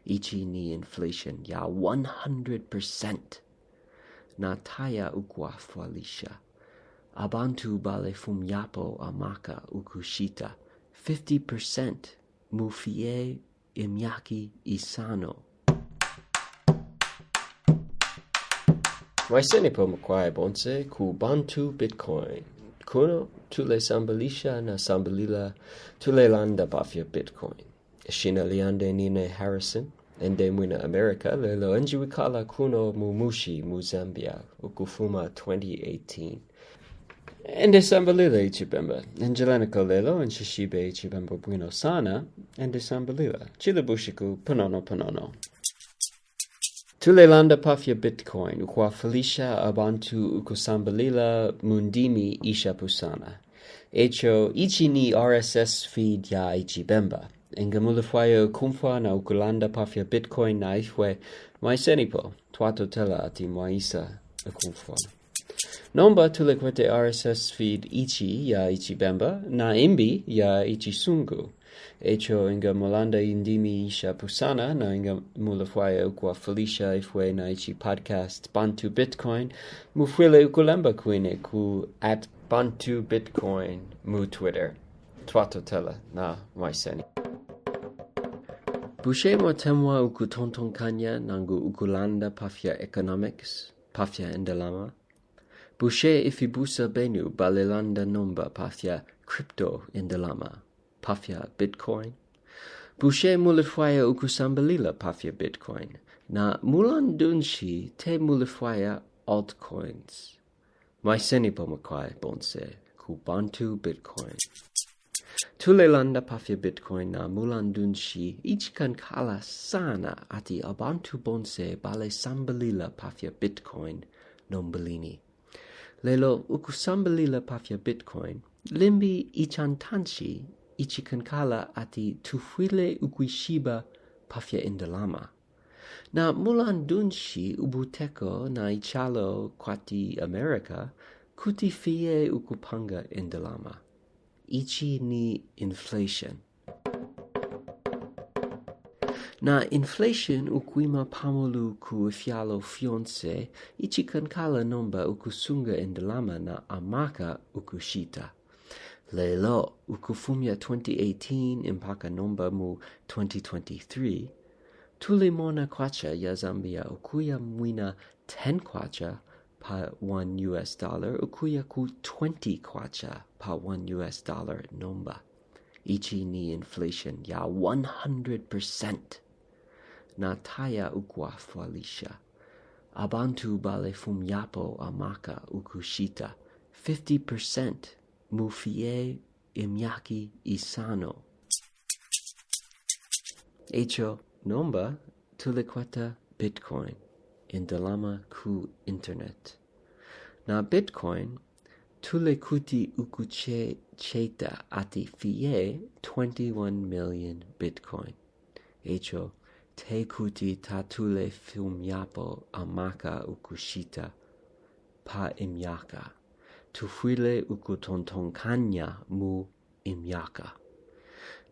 Ichi ni inflation ya 100%. Na taya ukwafwalisha. Abantu bale fumyapo amaka ukushita 50%. Mufie imyaki isano. Waisenipo mkwae bonse ku Bantu Bitcoin. Kuno tule sambalisha na sambalila tule landa bafya Bitcoin. Shina liande nine Harrison. Ende mwina America lelo enjiwikala kuno mumushi mu Zambia ukufuma 2018. Ende sambalila ichibemba. Enjelanika lelo enshishibe ichibemba bueno sana. Ende sambalila. Chilabushiku panono. Tulelanda pafya Bitcoin, ukwa Felicia abantu ukusambalila mundimi isha pusana. Echo ichi ni RSS feed ya ichibemba. Engamulifwayo kumfwa na ukulanda pafya Bitcoin na ifwe maisenipo, tuato tela ati maisa kumfwa. Nomba tulekwete RSS feed ichi ya ichibemba na imbi ya ichisungu. Echo inga molanda indimi isha pusana na inga mulafwaya ukwa Felicia ifwe na ichi podcast Bantu Bitcoin mufwile ukulemba kwine ku @Bantu Bitcoin mu Twitter. Twato tela na maiseni. Bushe motemwa ukutonton kanya nangu ukulanda pafya economics, pafya indalama. Bushe ifibusa benu balelanda nomba pafya crypto indalama. Pafya Bitcoin. Bushe mulifwaya ukusambalila pafya Bitcoin. Na mulan dunshi te mulifwaya altcoins. Maiseni pomakwai bonse ku Bantu Bitcoin. Tulelanda pafya Bitcoin na mulan dunshi ichikan kala sana ati abantu bonse bale sambalila pafya Bitcoin nombalini. Lelo ukusambalila pafya Bitcoin limbi ichantanshi ichikankala ati tufwile ukuishiba pafya indalama. Na mulan dunshi ubuteko na ichalo kwati America kuti fie ukupanga indalama. Ichi ni inflation. Na inflation ukuima pamolu ku fialo fionse ichikankala nomba ukusunga indalama na amaka ukushita. Lelo ukufumya 2018 impaka nomba mu 2023 tulimona kwacha ya Zambia ukuya mwina 10 kwacha pa $1 ukuya ku 20 kwacha pa $1 nomba. Ichi ni inflation ya 100%. Na taya ukwafwalisha. Abantu bale fumyapo amaka ukushita 50%. Mufie imyaki isano. Echo nomba tulekwata Bitcoin indalama ku internet. Na Bitcoin tulekuti ukuche cheta ati fie 21 million Bitcoin. Echo te kuti tatule fumyapo amaka ukushita pa imyaka. Tufwile ukutontonkanya mu imyaka.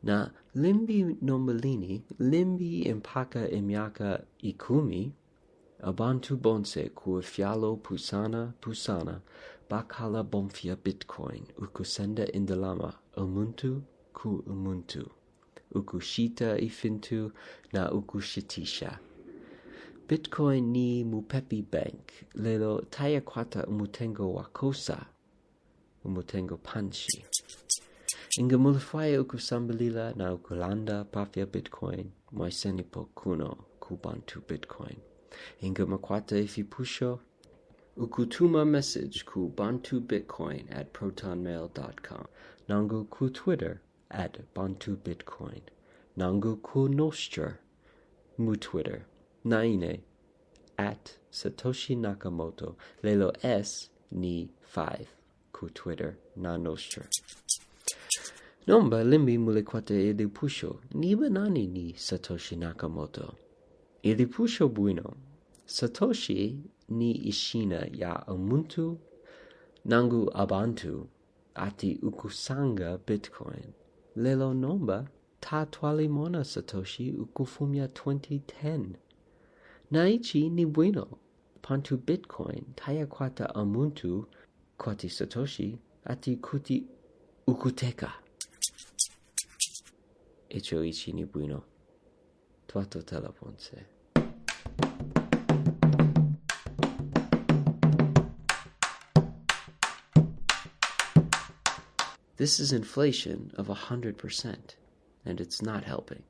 Na limbi nombalini, limbi impaka imyaka ikumi, abantu bonse ku fialo pusana, bakala bonfia Bitcoin, ukusenda indalama, umuntu ku umuntu, ukushita ifintu na ukushitisha. Bitcoin ni Mupepi Bank, lelo taya kwata umutengo wakosa, umutengo panshi. Inga mulifaya ukusambalila na ukulanda pafya Bitcoin, maisenipo kuno ku Bantu Bitcoin. Inga makwata ifipusho, ukutuma message ku Bantu Bitcoin @protonmail.com. Nangu ku Twitter @Bantu Bitcoin. Nangu ku Nostra mu Twitter. Naine @Satoshi Nakamoto. Lelo S ni 5 ku Twitter na Nostra. Nomba limbi mulikwate ilipusho. Niba nani ni Satoshi Nakamoto? Ilipusho bueno. Satoshi ni ishina ya umuntu nangu abantu ati ukusanga Bitcoin. Lelo nomba Ta twalimona Satoshi ukufumia 2010. Naichi ni bueno. Pantu Bitcoin taya kwata amuntu kwati Satoshi ati kuti ukuteka. Echo ichi ni bueno. Tuato teleponse. This is inflation of 100%, and it's not helping.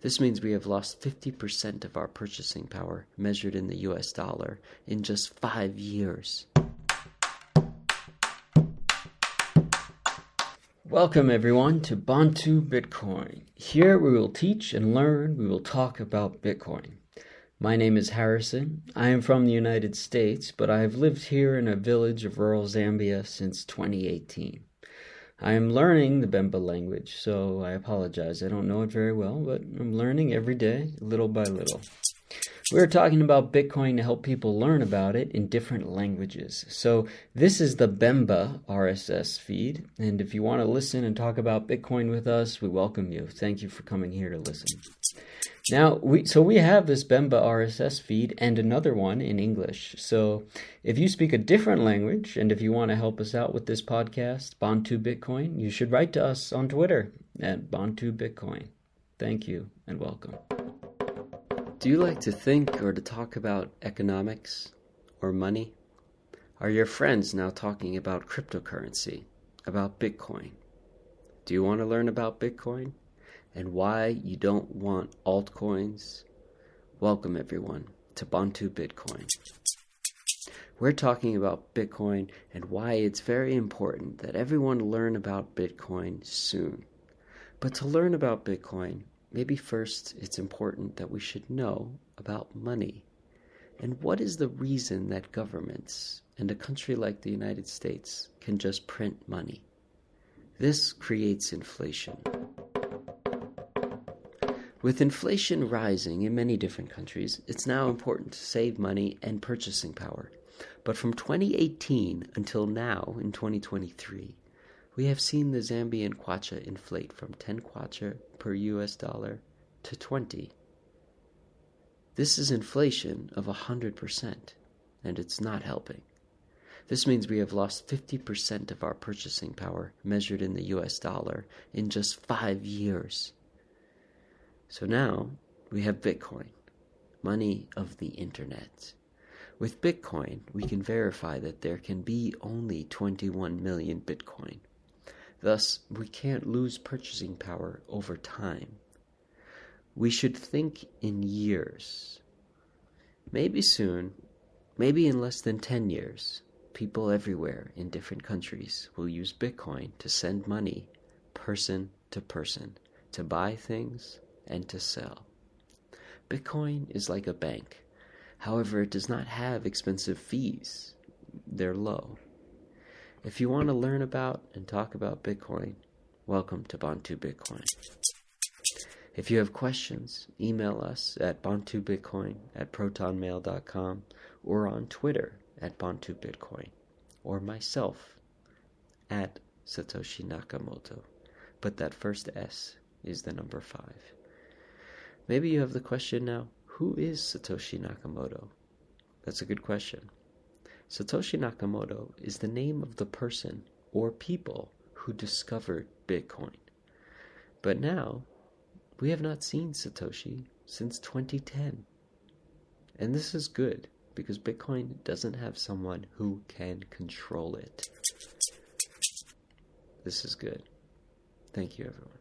This means we have lost 50% of our purchasing power, measured in the US dollar, in just 5 years. Welcome everyone to Bantu Bitcoin. Here we will teach and learn, we will talk about Bitcoin. My name is Harrison. I am from the United States, but I have lived here in a village of rural Zambia since 2018. I am learning the Bemba language, so I apologize. I don't know it very well, but I'm learning every day, little by little. We're talking about Bitcoin to help people learn about it in different languages. So this is the Bemba RSS feed, and if you want to listen and talk about Bitcoin with us, we welcome you. Thank you for coming here to listen. Now, we have this Bemba RSS feed and another one in English. So if you speak a different language and if you want to help us out with this podcast, Bantu Bitcoin, you should write to us on Twitter at Bantu Bitcoin. Thank you and welcome. Do you like to think or to talk about economics or money? Are your friends now talking about cryptocurrency, about Bitcoin? Do you want to learn about Bitcoin? And why you don't want altcoins? Welcome everyone to Bantu Bitcoin. We're talking about Bitcoin and why it's very important that everyone learn about Bitcoin soon. But to learn about Bitcoin, maybe first it's important that we should know about money. And what is the reason that governments and a country like the United States can just print money? This creates inflation. With inflation rising in many different countries, it's now important to save money and purchasing power. But from 2018 until now, in 2023, we have seen the Zambian kwacha inflate from 10 kwacha per US dollar to 20. This is inflation of 100%, and it's not helping. This means we have lost 50% of our purchasing power, measured in the US dollar, in just 5 years. So now we have Bitcoin, money of the internet. With Bitcoin, we can verify that there can be only 21 million Bitcoin. Thus, we can't lose purchasing power over time. We should think in years. Maybe soon, maybe in less than 10 years, people everywhere in different countries will use Bitcoin to send money person to person, to buy things and to sell. Bitcoin is like a bank. However, it does not have expensive fees. They're low. If you want to learn about and talk about Bitcoin, welcome to Bantu Bitcoin. If you have questions, email us at bantubitcoin@protonmail.com or on Twitter at Bantu Bitcoin, or myself at Satoshi Nakamoto. But that first S is the number 5. Maybe you have the question now, who is Satoshi Nakamoto? That's a good question. Satoshi Nakamoto is the name of the person or people who discovered Bitcoin. But now, we have not seen Satoshi since 2010. And this is good, because Bitcoin doesn't have someone who can control it. This is good. Thank you, everyone.